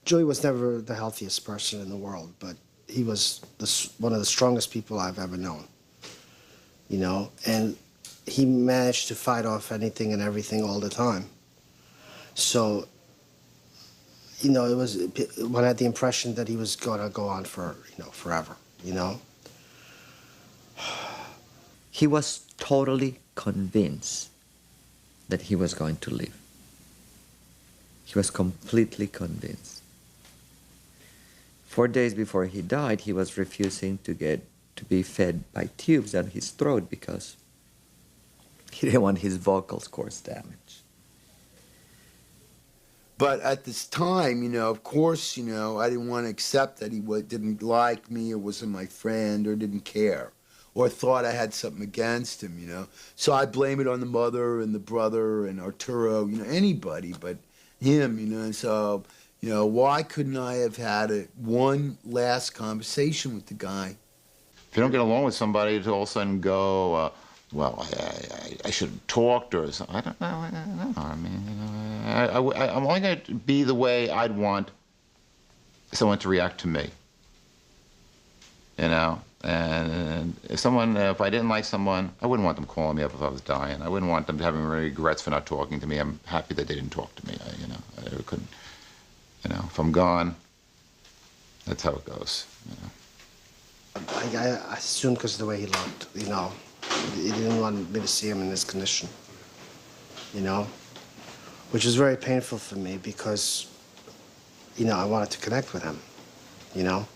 Joey was never the healthiest person in the world, but he was one of the strongest people I've ever known, you know, and he managed to fight off anything and everything all the time. So, you know, one had the impression that he was going to go on for, you know, forever, you know. He was totally convinced that he was going to live. He was completely convinced. 4 days before he died, he was refusing to be fed by tubes down his throat because he didn't want his vocal cords damaged. But at this time, you know, of course, you know, I didn't want to accept that he didn't like me or wasn't my friend or didn't care or thought I had something against him, you know. So I blame it on the mother and the brother and Arturo, you know, anybody but him, you know. And so, you know, why couldn't I have had one last conversation with the guy? If you don't get along with somebody, to all of a sudden go, well, I should have talked or something. I don't know. I mean, I'm only going to be the way I'd want someone to react to me. You know? And if I didn't like someone, I wouldn't want them calling me up if I was dying. I wouldn't want them having regrets for not talking to me. I'm happy that they didn't talk to me. You know, I couldn't, you know, if I'm gone, that's how it goes, you know. I assumed because of the way he looked, you know. He didn't want me to see him in this condition, you know, which was very painful for me because, you know, I wanted to connect with him, you know.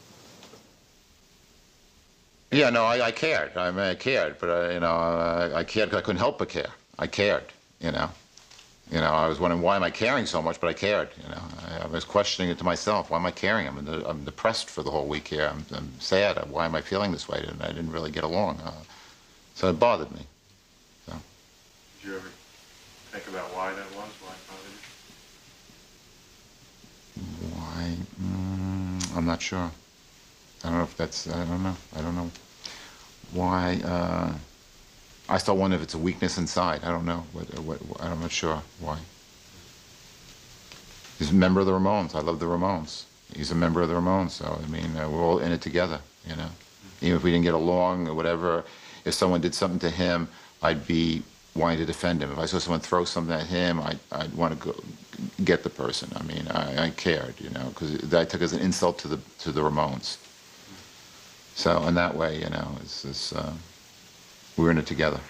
Yeah, no, I cared. I mean, I cared, but you know, I cared because I couldn't help but care. I cared, you know. You know, I was wondering, why am I caring so much? But I cared, you know. I was questioning it to myself. Why am I caring? I'm depressed for the whole week here. I'm sad. Why am I feeling this way? And I didn't really get along. So it bothered me. So. Did you ever think about why that was? Why it bothered you? Why? I'm not sure. I don't know if that's, I don't know. Why? I still wonder if it's a weakness inside. I don't know. I'm not sure why. He's a member of the Ramones. I love the Ramones. He's a member of the Ramones, so, I mean, we're all in it together, you know. Even if we didn't get along or whatever, if someone did something to him, I'd be wanting to defend him. If I saw someone throw something at him, I'd want to go get the person. I mean, I cared, you know, because I took it as an insult to the Ramones. So in that way, you know, we were in it together.